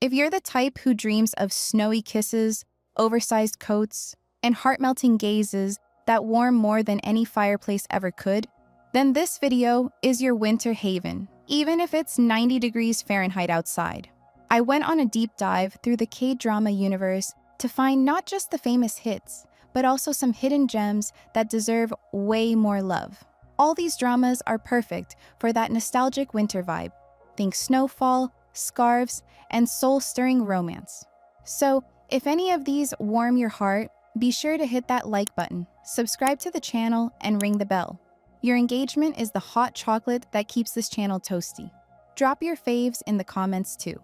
If you're the type who dreams of snowy kisses, oversized coats, and heart-melting gazes that warm more than any fireplace ever could, then this video is your winter haven, even if it's 90 degrees Fahrenheit outside. I went on a deep dive through the K-drama universe to find not just the famous hits, but also some hidden gems that deserve way more love. All these dramas are perfect for that nostalgic winter vibe. Think Snowfall, scarves, and soul-stirring romance. So, if any of these warm your heart, be sure to hit that like button, subscribe to the channel, and ring the bell. Your engagement is the hot chocolate that keeps this channel toasty. Drop your faves in the comments too.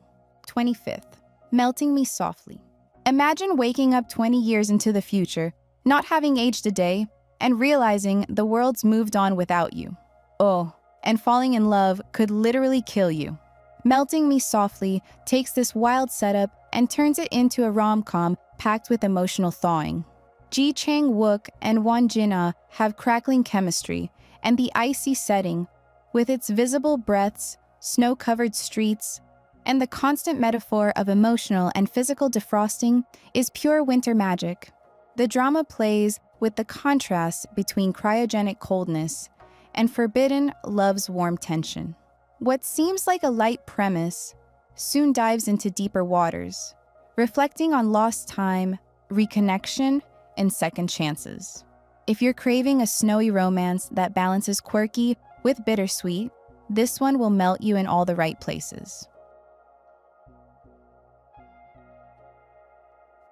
25th, Melting Me Softly. Imagine waking up 20 years into the future, not having aged a day, and realizing the world's moved on without you. Oh, and falling in love could literally kill you. Melting Me Softly takes this wild setup and turns it into a rom-com packed with emotional thawing. Ji Chang-wook and Won Jin-ah have crackling chemistry, and the icy setting, with its visible breaths, snow-covered streets, and the constant metaphor of emotional and physical defrosting, is pure winter magic. The drama plays with the contrast between cryogenic coldness and forbidden love's warm tension. What seems like a light premise soon dives into deeper waters, reflecting on lost time, reconnection, and second chances. If you're craving a snowy romance that balances quirky with bittersweet, this one will melt you in all the right places.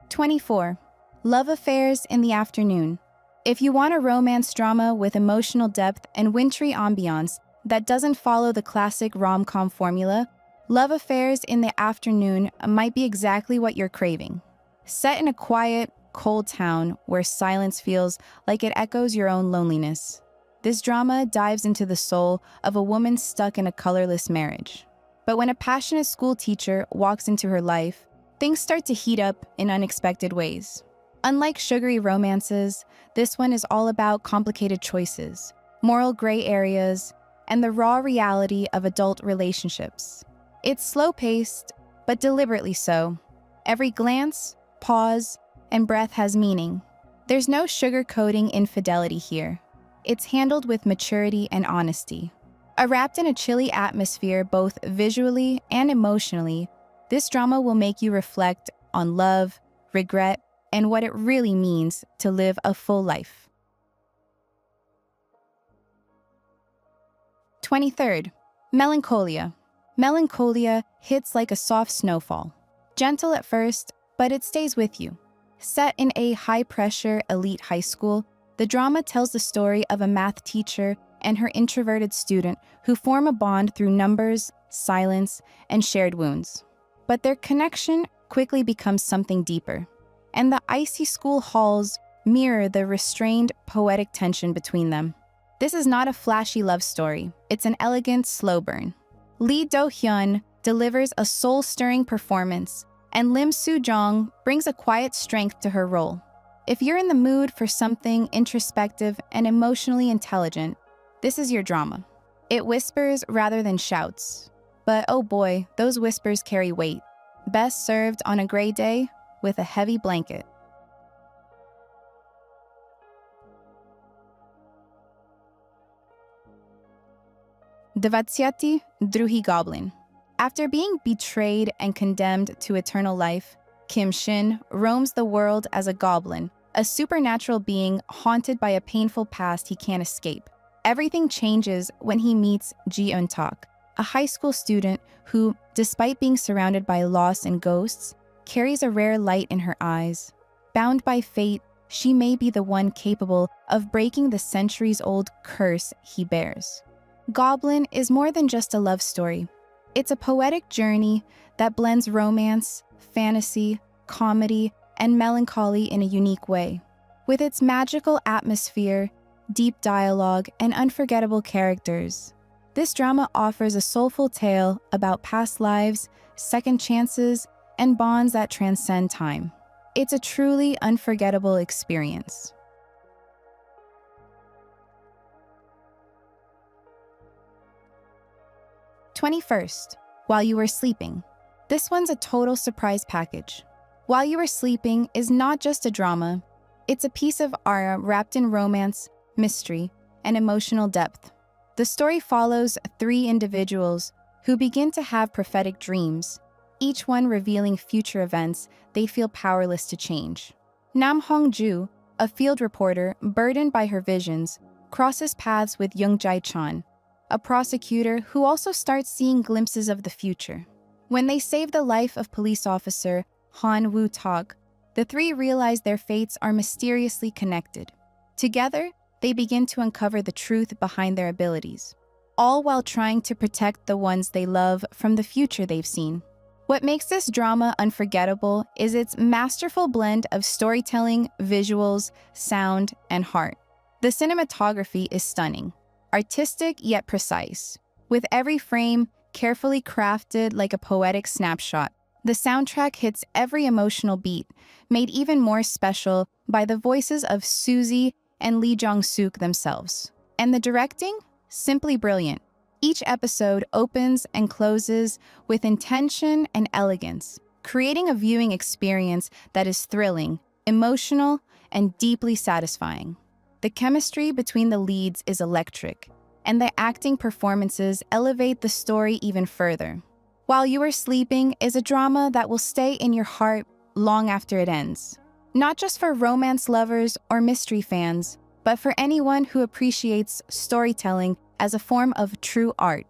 24. Love Affairs in the Afternoon. If you want a romance drama with emotional depth and wintry ambiance that doesn't follow the classic rom-com formula, Love Affairs in the Afternoon might be exactly what you're craving. Set in a quiet, cold town where silence feels like it echoes your own loneliness, this drama dives into the soul of a woman stuck in a colorless marriage. But when a passionate school teacher walks into her life, things start to heat up in unexpected ways. Unlike sugary romances, this one is all about complicated choices, moral gray areas, and the raw reality of adult relationships. It's slow-paced, but deliberately so. Every glance, pause, and breath has meaning. There's no sugar-coating infidelity here. It's handled with maturity and honesty. Wrapped in a chilly atmosphere both visually and emotionally, this drama will make you reflect on love, regret, and what it really means to live a full life. 23rd, Melancholia. Melancholia hits like a soft snowfall. Gentle at first, but it stays with you. Set in a high-pressure elite high school, the drama tells the story of a math teacher and her introverted student who form a bond through numbers, silence, and shared wounds. But their connection quickly becomes something deeper, and the icy school halls mirror the restrained, poetic tension between them. This is not a flashy love story. It's an elegant slow burn. Lee Do-hyun delivers a soul-stirring performance, and Lim Soo-jong brings a quiet strength to her role. If you're in the mood for something introspective and emotionally intelligent, this is your drama. It whispers rather than shouts. But oh boy, those whispers carry weight. Best served on a gray day with a heavy blanket. Двадцятый другий Goblin. After being betrayed and condemned to eternal life, Kim Shin roams the world as a goblin, a supernatural being haunted by a painful past he can't escape. Everything changes when he meets Ji Eun-tak, a high school student who, despite being surrounded by loss and ghosts, carries a rare light in her eyes. Bound by fate, she may be the one capable of breaking the centuries-old curse he bears. Goblin is more than just a love story. It's a poetic journey that blends romance, fantasy, comedy, and melancholy in a unique way. With its magical atmosphere, deep dialogue, and unforgettable characters, this drama offers a soulful tale about past lives, second chances, and bonds that transcend time. It's a truly unforgettable experience. 21st, While You Were Sleeping. This one's a total surprise package. While You Were Sleeping is not just a drama, it's a piece of art wrapped in romance, mystery, and emotional depth. The story follows three individuals who begin to have prophetic dreams, each one revealing future events they feel powerless to change. Nam Hong-ju, a field reporter burdened by her visions, crosses paths with Young Jae-chan, a prosecutor who also starts seeing glimpses of the future. When they save the life of police officer Han Woo-tak, the three realize their fates are mysteriously connected. Together, they begin to uncover the truth behind their abilities, all while trying to protect the ones they love from the future they've seen. What makes this drama unforgettable is its masterful blend of storytelling, visuals, sound, and heart. The cinematography is stunning, artistic yet precise, with every frame carefully crafted like a poetic snapshot. The soundtrack hits every emotional beat, made even more special by the voices of Suzy and Lee Jong-suk themselves. And the directing? Simply brilliant. Each episode opens and closes with intention and elegance, creating a viewing experience that is thrilling, emotional, and deeply satisfying. The chemistry between the leads is electric, and the acting performances elevate the story even further. While You Were Sleeping is a drama that will stay in your heart long after it ends. Not just for romance lovers or mystery fans, but for anyone who appreciates storytelling as a form of true art.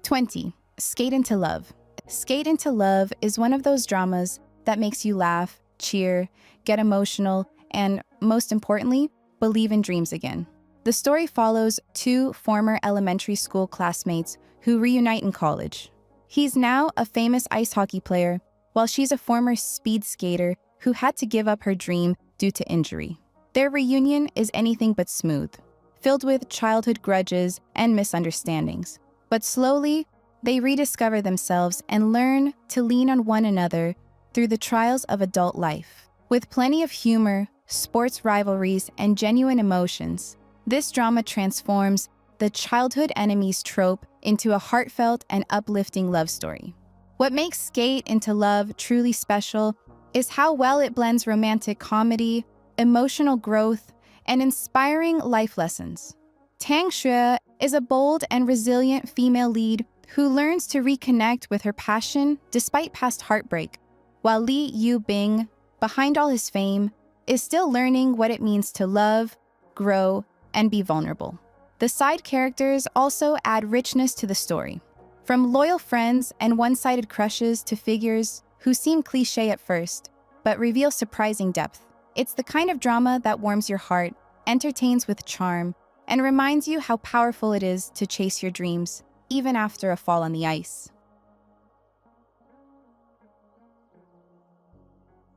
"20. Skate into Love." Skate into Love is one of those dramas that makes you laugh, cheer, get emotional, and, most importantly, believe in dreams again. The story follows two former elementary school classmates who reunite in college. He's now a famous ice hockey player, while she's a former speed skater who had to give up her dream due to injury. Their reunion is anything but smooth, filled with childhood grudges and misunderstandings. But slowly, they rediscover themselves and learn to lean on one another through the trials of adult life. With plenty of humor, sports rivalries, and genuine emotions, this drama transforms the childhood enemies trope into a heartfelt and uplifting love story. What makes Skate into Love truly special is how well it blends romantic comedy, emotional growth, and inspiring life lessons. Tang Xue is a bold and resilient female lead who learns to reconnect with her passion despite past heartbreak, while Lee Yu-bing, behind all his fame, is still learning what it means to love, grow, and be vulnerable. The side characters also add richness to the story. From loyal friends and one-sided crushes to figures who seem cliché at first, but reveal surprising depth. It's the kind of drama that warms your heart, entertains with charm, and reminds you how powerful it is to chase your dreams, even after a fall on the ice.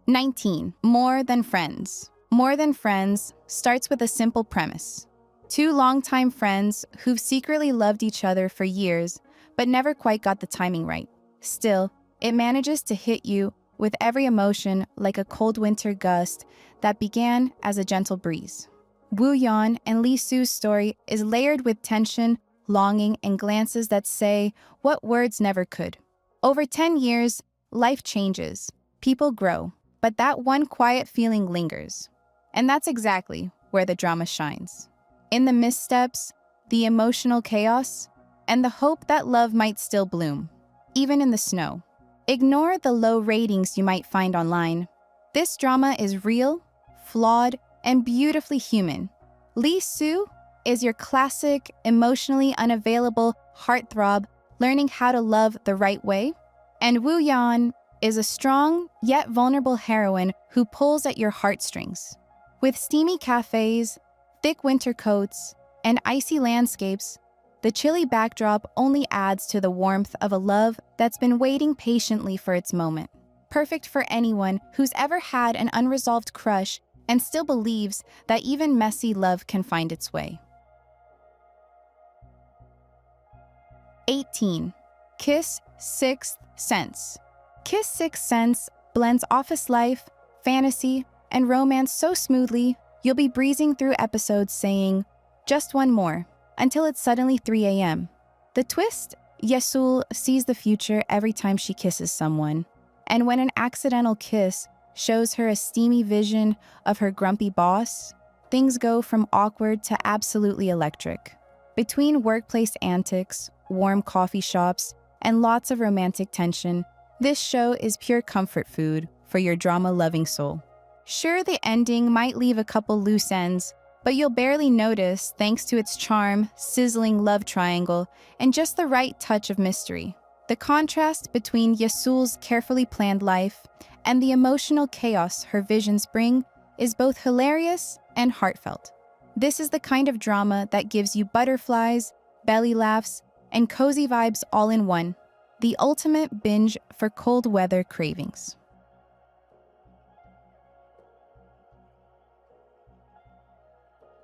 19. More Than Friends. More Than Friends starts with a simple premise. Two longtime friends who've secretly loved each other for years, but never quite got the timing right. Still, it manages to hit you with every emotion like a cold winter gust that began as a gentle breeze. Woo Yeon and Lee Soo's story is layered with tension, longing, and glances that say what words never could. Over 10 years, life changes, people grow, but that one quiet feeling lingers. And that's exactly where the drama shines. In the missteps, the emotional chaos, and the hope that love might still bloom, even in the snow. Ignore the low ratings you might find online. This drama is real, flawed, and beautifully human. Lee Soo is your classic, emotionally unavailable heartthrob learning how to love the right way. And Woo Yeon is a strong yet vulnerable heroine who pulls at your heartstrings. With steamy cafes, thick winter coats, and icy landscapes, the chilly backdrop only adds to the warmth of a love that's been waiting patiently for its moment. Perfect for anyone who's ever had an unresolved crush and still believes that even messy love can find its way. 18. Kiss Sixth Sense. Kiss Sixth Sense blends office life, fantasy, and romance so smoothly, you'll be breezing through episodes saying, "Just one more." until it's suddenly 3 a.m. The twist? Yesul sees the future every time she kisses someone. And when an accidental kiss shows her a steamy vision of her grumpy boss, things go from awkward to absolutely electric. Between workplace antics, warm coffee shops, and lots of romantic tension, this show is pure comfort food for your drama-loving soul. Sure, the ending might leave a couple loose ends, but you'll barely notice thanks to its charm, sizzling love triangle, and just the right touch of mystery. The contrast between Yesul's carefully planned life and the emotional chaos her visions bring is both hilarious and heartfelt. This is the kind of drama that gives you butterflies, belly laughs, and cozy vibes all in one. The ultimate binge for cold weather cravings.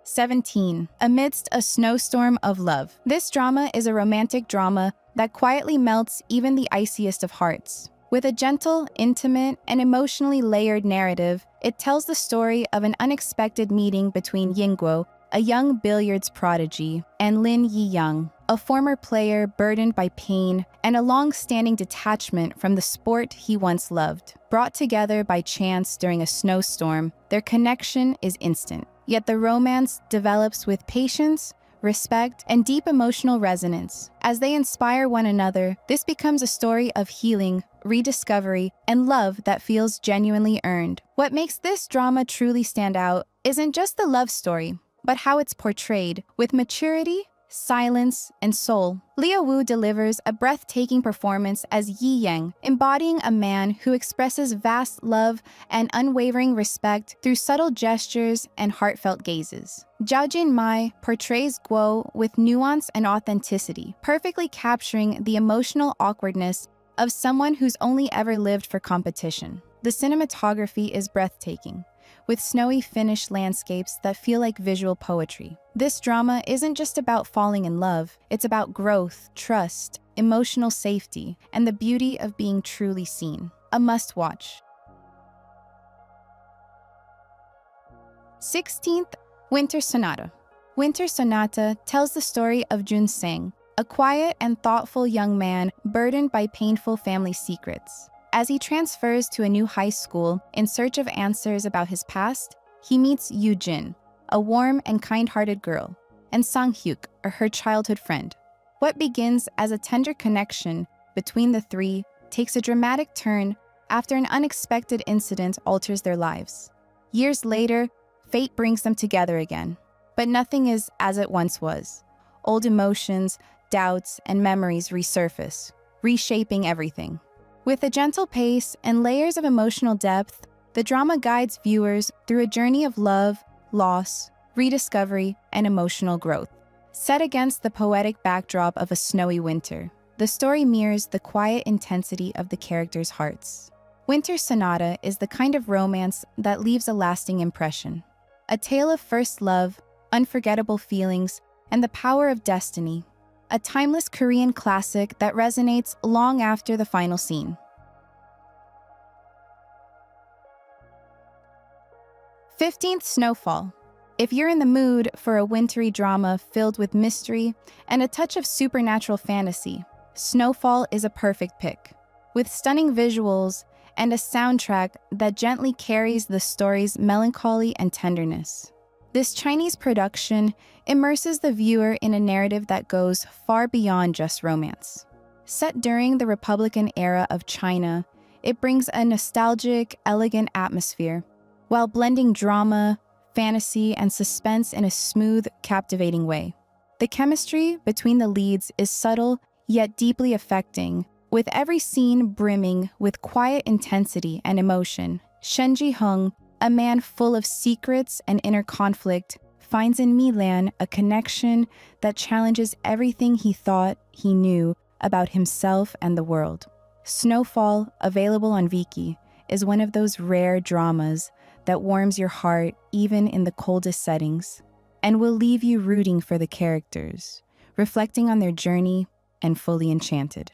17. Amidst a Snowstorm of Love. This drama is a romantic drama that quietly melts even the iciest of hearts. With a gentle, intimate, and emotionally layered narrative, it tells the story of an unexpected meeting between Yingguo, a young billiards prodigy, and Lin Yi-young, a former player burdened by pain and a long-standing detachment from the sport he once loved. Brought together by chance during a snowstorm, their connection is instant. Yet the romance develops with patience, respect, and deep emotional resonance. As they inspire one another, this becomes a story of healing, rediscovery, and love that feels genuinely earned. What makes this drama truly stand out isn't just the love story, but how it's portrayed, with maturity, silence, and soul. Liu Wu delivers a breathtaking performance as Yi Yang, embodying a man who expresses vast love and unwavering respect through subtle gestures and heartfelt gazes. Zhao Jinmai portrays Guo with nuance and authenticity, perfectly capturing the emotional awkwardness of someone who's only ever lived for competition. The cinematography is breathtaking, with snowy Finnish landscapes that feel like visual poetry. This drama isn't just about falling in love, it's about growth, trust, emotional safety, and the beauty of being truly seen. A must-watch. 16th, Winter Sonata. Winter Sonata tells the story of Jun Sang, a quiet and thoughtful young man burdened by painful family secrets. As he transfers to a new high school in search of answers about his past, he meets Yu Jin, a warm and kind-hearted girl, and Sang Hyuk, her childhood friend. What begins as a tender connection between the three takes a dramatic turn after an unexpected incident alters their lives. Years later, fate brings them together again, but nothing is as it once was. Old emotions, doubts, and memories resurface, reshaping everything. With a gentle pace and layers of emotional depth, the drama guides viewers through a journey of love, loss, rediscovery, and emotional growth. Set against the poetic backdrop of a snowy winter, the story mirrors the quiet intensity of the characters' hearts. Winter Sonata is the kind of romance that leaves a lasting impression. A tale of first love, unforgettable feelings, and the power of destiny. A timeless Korean classic that resonates long after the final scene. 15th, Snowfall. If you're in the mood for a wintry drama filled with mystery and a touch of supernatural fantasy, Snowfall is a perfect pick. With stunning visuals and a soundtrack that gently carries the story's melancholy and tenderness. This Chinese production immerses the viewer in a narrative that goes far beyond just romance. Set during the Republican era of China, it brings a nostalgic, elegant atmosphere, while blending drama, fantasy, and suspense in a smooth, captivating way. The chemistry between the leads is subtle, yet deeply affecting, with every scene brimming with quiet intensity and emotion. Shen Ji-hung, a man full of secrets and inner conflict, finds in Milan a connection that challenges everything he thought he knew about himself and the world. Snowfall, available on Viki, is one of those rare dramas that warms your heart even in the coldest settings, and will leave you rooting for the characters, reflecting on their journey, and fully enchanted.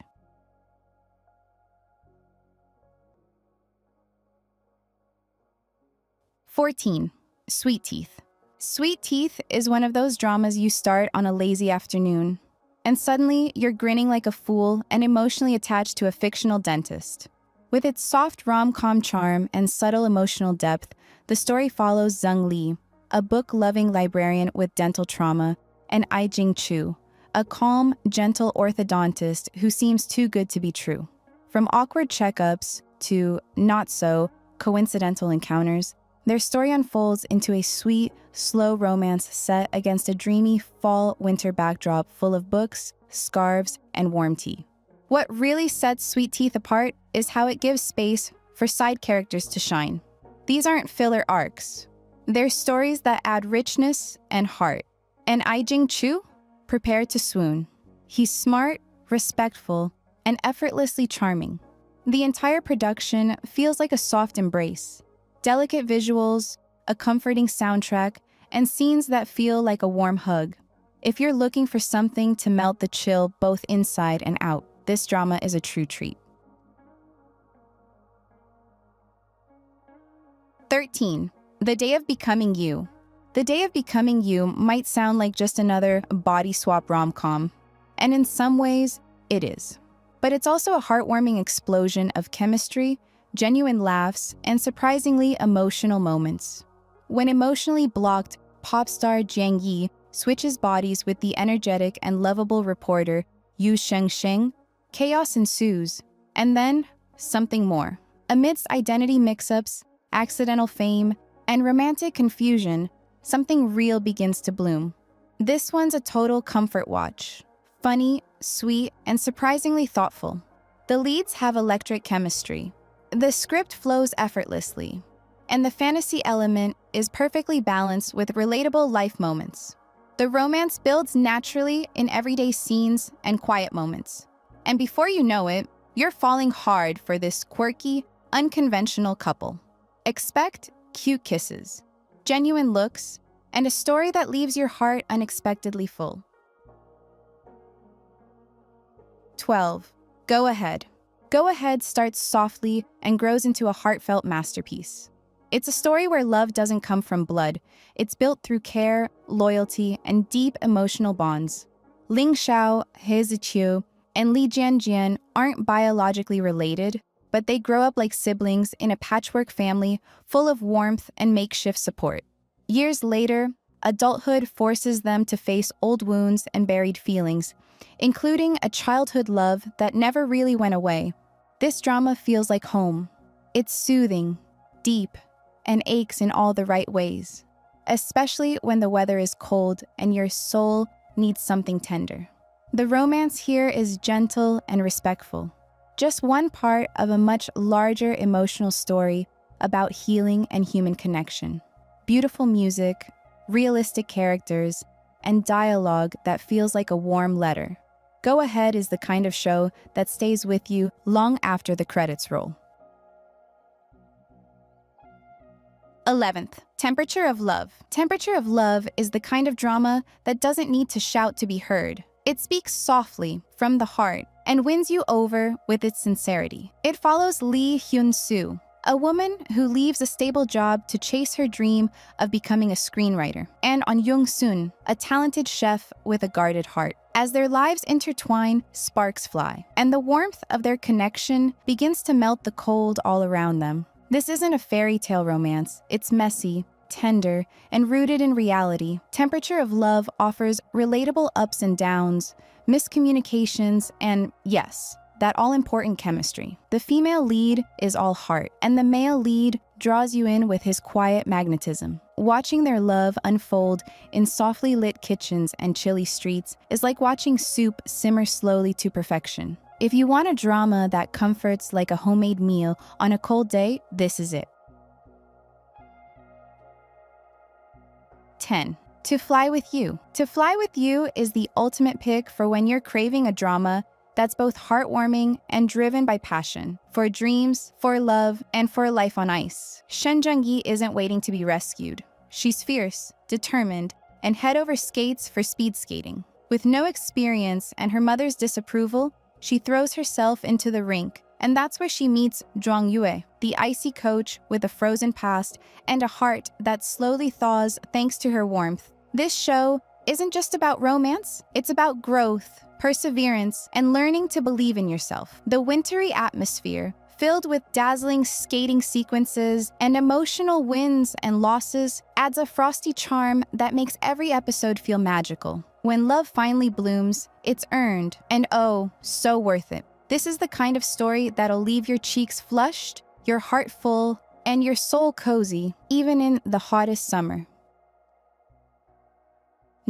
14. Sweet Teeth. Sweet Teeth is one of those dramas you start on a lazy afternoon, and suddenly you're grinning like a fool and emotionally attached to a fictional dentist. With its soft rom-com charm and subtle emotional depth, the story follows Zheng Li, a book-loving librarian with dental trauma, and Ai Jing Chu, a calm, gentle orthodontist who seems too good to be true. From awkward checkups to not-so coincidental encounters, their story unfolds into a sweet, slow romance set against a dreamy fall-winter backdrop full of books, scarves, and warm tea. What really sets Sweet Teeth apart is how it gives space for side characters to shine. These aren't filler arcs. They're stories that add richness and heart. And Ai Jing Chu? Prepare to swoon. He's smart, respectful, and effortlessly charming. The entire production feels like a soft embrace. Delicate visuals, a comforting soundtrack, and scenes that feel like a warm hug. If you're looking for something to melt the chill both inside and out, this drama is a true treat. 13. The Day of Becoming You. The Day of Becoming You might sound like just another body swap rom-com, and in some ways, it is. But it's also a heartwarming explosion of chemistry, genuine laughs, and surprisingly emotional moments. When emotionally blocked, pop star Jiang Yi switches bodies with the energetic and lovable reporter Yu Shengsheng, chaos ensues, and then something more. Amidst identity mix-ups, accidental fame, and romantic confusion, something real begins to bloom. This one's a total comfort watch. Funny, sweet, and surprisingly thoughtful. The leads have electric chemistry. The script flows effortlessly, and the fantasy element is perfectly balanced with relatable life moments. The romance builds naturally in everyday scenes and quiet moments. And before you know it, you're falling hard for this quirky, unconventional couple. Expect cute kisses, genuine looks, and a story that leaves your heart unexpectedly full. 12. Go Ahead. Go Ahead starts softly and grows into a heartfelt masterpiece. It's a story where love doesn't come from blood. It's built through care, loyalty, and deep emotional bonds. Ling Xiao, He Ziqiu, and Li Jianjian aren't biologically related, but they grow up like siblings in a patchwork family full of warmth and makeshift support. Years later, adulthood forces them to face old wounds and buried feelings, including a childhood love that never really went away. This drama feels like home. It's soothing, deep, and aches in all the right ways, especially when the weather is cold and your soul needs something tender. The romance here is gentle and respectful, just one part of a much larger emotional story about healing and human connection. Beautiful music, realistic characters, and dialogue that feels like a warm letter. Go Ahead is the kind of show that stays with you long after the credits roll. 11th, Temperature of Love. Temperature of Love is the kind of drama that doesn't need to shout to be heard. It speaks softly, from the heart, and wins you over with its sincerity. It follows Lee Hyun-soo, a woman who leaves a stable job to chase her dream of becoming a screenwriter, and On Young-sun, a talented chef with a guarded heart. As their lives intertwine, sparks fly, and the warmth of their connection begins to melt the cold all around them. This isn't a fairy tale romance. It's messy, tender, and rooted in reality. Temperature of Love offers relatable ups and downs, miscommunications, and yes, that all-important chemistry. The female lead is all heart, and the male lead draws you in with his quiet magnetism. Watching their love unfold in softly lit kitchens and chilly streets is like watching soup simmer slowly to perfection. If you want a drama that comforts like a homemade meal on a cold day, this is it. 10. To Fly With You. To Fly With You is the ultimate pick for when you're craving a drama that's both heartwarming and driven by passion, for dreams, for love, and for life on ice. Shen Zhengyi isn't waiting to be rescued. She's fierce, determined, and head over skates for speed skating. With no experience and her mother's disapproval, She throws herself into the rink, and that's where she meets Zhuang Yue, the icy coach with a frozen past and a heart that slowly thaws thanks to her warmth. This show isn't just about romance, it's about growth, perseverance, and learning to believe in yourself. The wintry atmosphere, filled with dazzling skating sequences and emotional wins and losses, adds a frosty charm that makes every episode feel magical. When love finally blooms, it's earned, and oh, so worth it. This is the kind of story that'll leave your cheeks flushed, your heart full, and your soul cozy, even in the hottest summer.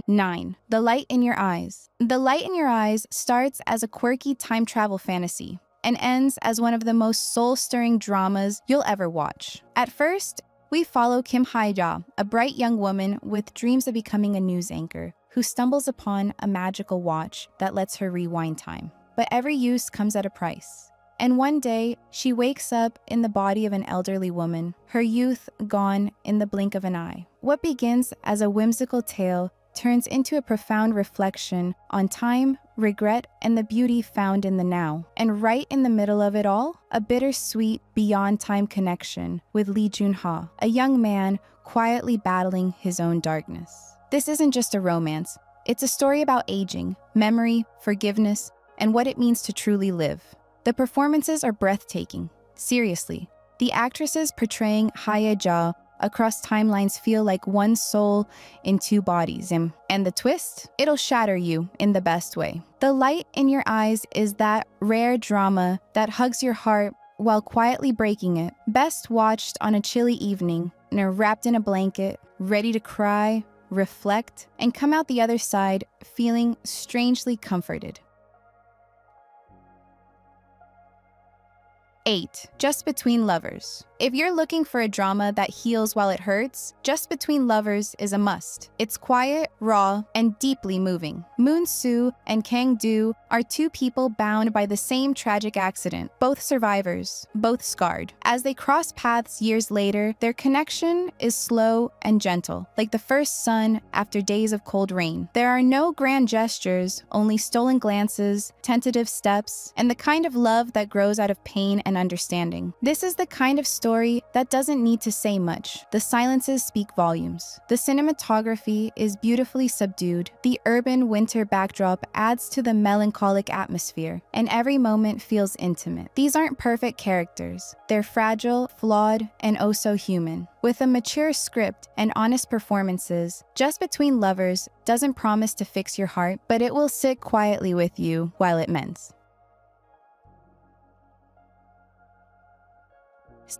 9. The Light in Your Eyes. The Light in Your Eyes starts as a quirky time travel fantasy and ends as one of the most soul-stirring dramas you'll ever watch. At first, we follow Kim Hae-ja, a bright young woman with dreams of becoming a news anchor, who stumbles upon a magical watch that lets her rewind time. But every use comes at a price. And one day, she wakes up in the body of an elderly woman, her youth gone in the blink of an eye. What begins as a whimsical tale turns into a profound reflection on time, regret, and the beauty found in the now. And right in the middle of it all, a bittersweet, beyond-time connection with Lee Jun-ha, a young man quietly battling his own darkness. This isn't just a romance. It's a story about aging, memory, forgiveness, and what it means to truly live. The performances are breathtaking. Seriously, the actresses portraying Hae-ja across timelines feel like one soul in two bodies, and the twist? It'll shatter you in the best way. The Light in Your Eyes is that rare drama that hugs your heart while quietly breaking it. Best watched on a chilly evening, wrapped in a blanket, ready to cry, reflect, and come out the other side feeling strangely comforted. 8. Just Between Lovers. If you're looking for a drama that heals while it hurts, Just Between Lovers is a must. It's quiet, raw, and deeply moving. Moon Soo and Kang Do are two people bound by the same tragic accident, both survivors, both scarred. As they cross paths years later, their connection is slow and gentle, like the first sun after days of cold rain. There are no grand gestures, only stolen glances, tentative steps, and the kind of love that grows out of pain and understanding. This is the kind of story that doesn't need to say much. The silences speak volumes. The cinematography is beautifully subdued. The urban winter backdrop adds to the melancholic atmosphere, and every moment feels intimate. These aren't perfect characters. They're fragile, flawed, and oh so human. With a mature script and honest performances, Just Between Lovers doesn't promise to fix your heart, but it will sit quietly with you while it mends.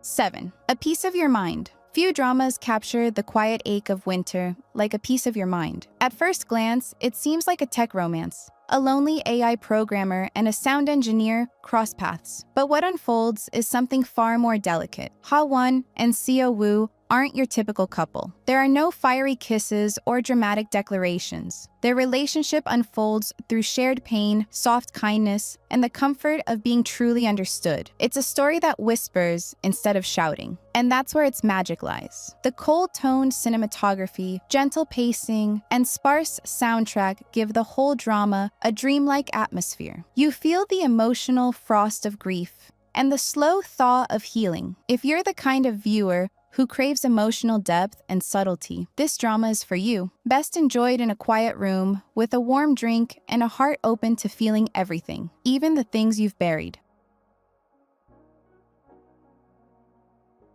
7. A Piece of Your Mind. Few dramas capture the quiet ache of winter like A Piece of Your Mind. At first glance, it seems like a tech romance. A lonely AI programmer and a sound engineer cross paths. But what unfolds is something far more delicate. Ha-won and Seo Woo aren't your typical couple. There are no fiery kisses or dramatic declarations. Their relationship unfolds through shared pain, soft kindness, and the comfort of being truly understood. It's a story that whispers instead of shouting. And that's where its magic lies. The cold-toned cinematography, gentle pacing, and sparse soundtrack give the whole drama a dreamlike atmosphere. You feel the emotional frost of grief and the slow thaw of healing. If you're the kind of viewer who craves emotional depth and subtlety, this drama is for you. Best enjoyed in a quiet room, with a warm drink and a heart open to feeling everything, even the things you've buried.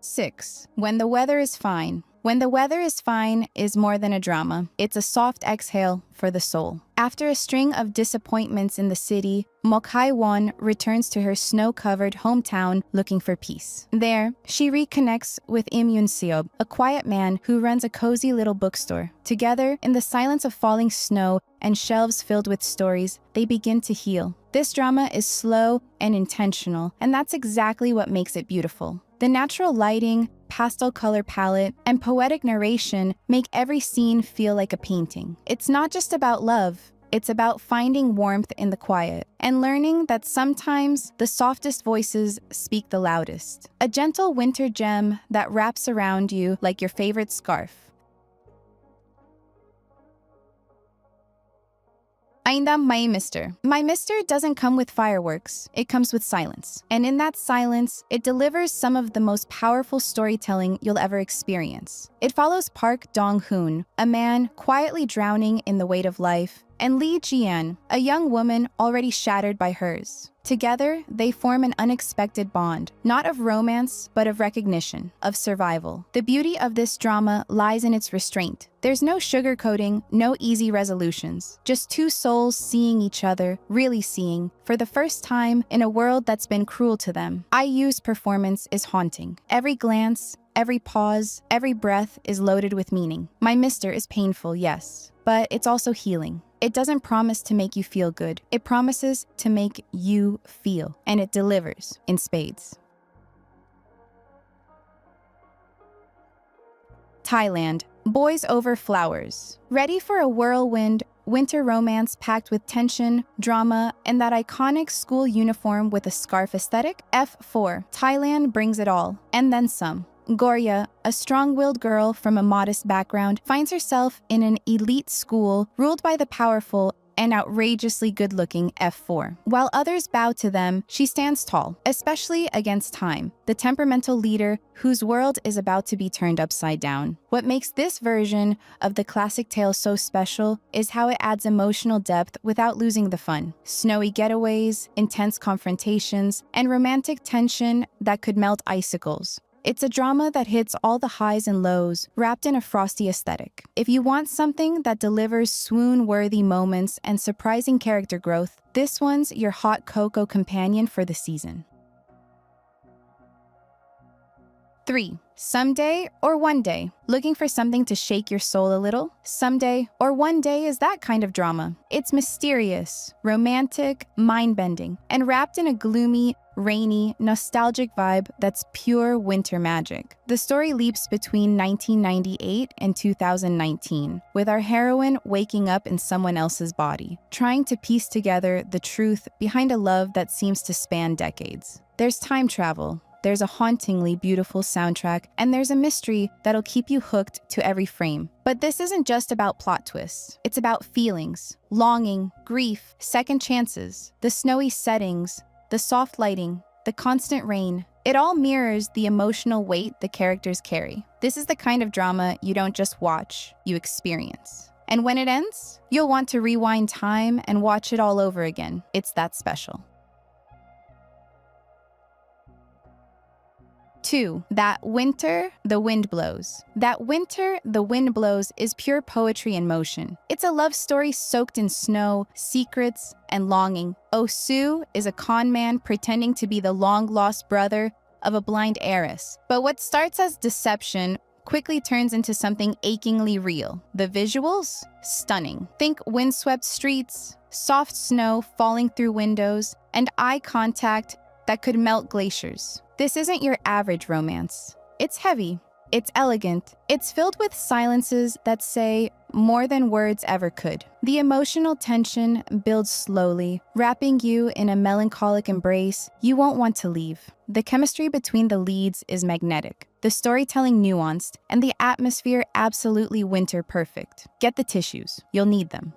6. When the Weather is Fine. When the Weather is Fine is more than a drama. It's a soft exhale for the soul. After a string of disappointments in the city, Mok Hae-won returns to her snow-covered hometown looking for peace. There, she reconnects with Im Yoon-seob, a quiet man who runs a cozy little bookstore. Together, in the silence of falling snow and shelves filled with stories, they begin to heal. This drama is slow and intentional, and that's exactly what makes it beautiful. The natural lighting, pastel color palette, and poetic narration make every scene feel like a painting. It's not just about love, it's about finding warmth in the quiet and learning that sometimes the softest voices speak the loudest. A gentle winter gem that wraps around you like your favorite scarf. Ainda my mister. My mister doesn't come with fireworks. It comes with silence. And in that silence, it delivers some of the most powerful storytelling you'll ever experience. It follows Park Dong-hoon, a man quietly drowning in the weight of life, and Lee Ji-an, a young woman already shattered by hers. Together, they form an unexpected bond, not of romance, but of recognition, of survival. The beauty of this drama lies in its restraint. There's no sugarcoating, no easy resolutions. Just two souls seeing each other, really seeing, for the first time in a world that's been cruel to them. IU's performance is haunting. Every glance, every pause, every breath is loaded with meaning. My mister is painful, yes, but it's also healing. It doesn't promise to make you feel good. It promises to make you feel, and it delivers in spades. Thailand, Boys Over Flowers. Ready for a whirlwind winter romance packed with tension, drama, and that iconic school uniform with a scarf aesthetic? F4. Thailand brings it all, and then some. Gorya, a strong-willed girl from a modest background, finds herself in an elite school ruled by the powerful and outrageously good-looking F4. While others bow to them, she stands tall, especially against time, the temperamental leader whose world is about to be turned upside down. What makes this version of the classic tale so special is how it adds emotional depth without losing the fun. Snowy getaways, intense confrontations, and romantic tension that could melt icicles. It's a drama that hits all the highs and lows, wrapped in a frosty aesthetic. If you want something that delivers swoon-worthy moments and surprising character growth, this one's your hot cocoa companion for the season. 3. Someday or One Day. Looking for something to shake your soul a little? Someday or One Day is that kind of drama. It's mysterious, romantic, mind-bending, and wrapped in a gloomy, rainy, nostalgic vibe that's pure winter magic. The story leaps between 1998 and 2019, with our heroine waking up in someone else's body, trying to piece together the truth behind a love that seems to span decades. There's time travel, there's a hauntingly beautiful soundtrack, and there's a mystery that'll keep you hooked to every frame. But this isn't just about plot twists. It's about feelings, longing, grief, second chances, the snowy settings, the soft lighting, the constant rain. It all mirrors the emotional weight the characters carry. This is the kind of drama you don't just watch, you experience. And when it ends, you'll want to rewind time and watch it all over again. It's that special. 2. That Winter, the Wind Blows. That Winter, the Wind Blows is pure poetry in motion. It's a love story soaked in snow, secrets, and longing. Oh-soo is a con man pretending to be the long-lost brother of a blind heiress. But what starts as deception quickly turns into something achingly real. The visuals? Stunning. Think windswept streets, soft snow falling through windows, and eye contact that could melt glaciers. This isn't your average romance. It's heavy, it's elegant, it's filled with silences that say more than words ever could. The emotional tension builds slowly, wrapping you in a melancholic embrace you won't want to leave. The chemistry between the leads is magnetic, the storytelling nuanced, and the atmosphere absolutely winter perfect. Get the tissues, you'll need them.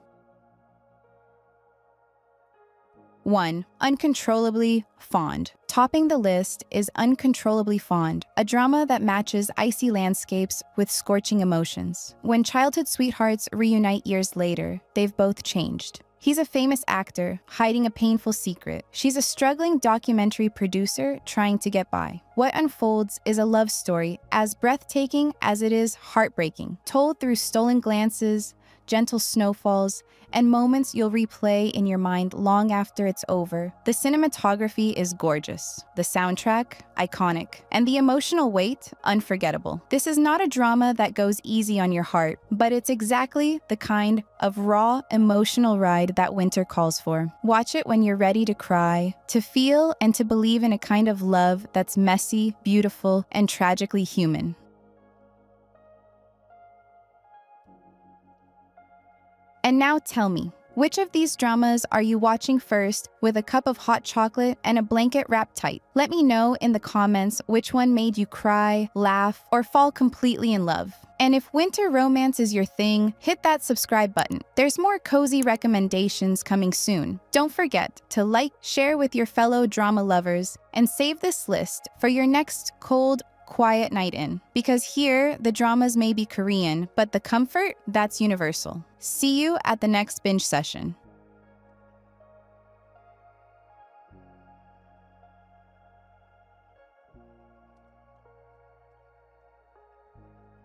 1. Uncontrollably Fond. Topping the list is Uncontrollably Fond, a drama that matches icy landscapes with scorching emotions. When childhood sweethearts reunite years later, they've both changed. He's a famous actor, hiding a painful secret. She's a struggling documentary producer trying to get by. What unfolds is a love story as breathtaking as it is heartbreaking, told through stolen glances, gentle snowfalls, and moments you'll replay in your mind long after it's over. The cinematography is gorgeous, the soundtrack, iconic, and the emotional weight, unforgettable. This is not a drama that goes easy on your heart, but it's exactly the kind of raw, emotional ride that winter calls for. Watch it when you're ready to cry, to feel and to believe in a kind of love that's messy, beautiful, and tragically human. And now tell me, which of these dramas are you watching first with a cup of hot chocolate and a blanket wrapped tight? Let me know in the comments which one made you cry, laugh, or fall completely in love. And if winter romance is your thing, hit that subscribe button. There's more cozy recommendations coming soon. Don't forget to like, share with your fellow drama lovers, and save this list for your next cold, quiet night in. Because here, the dramas may be Korean, but the comfort, that's universal. See you at the next binge session.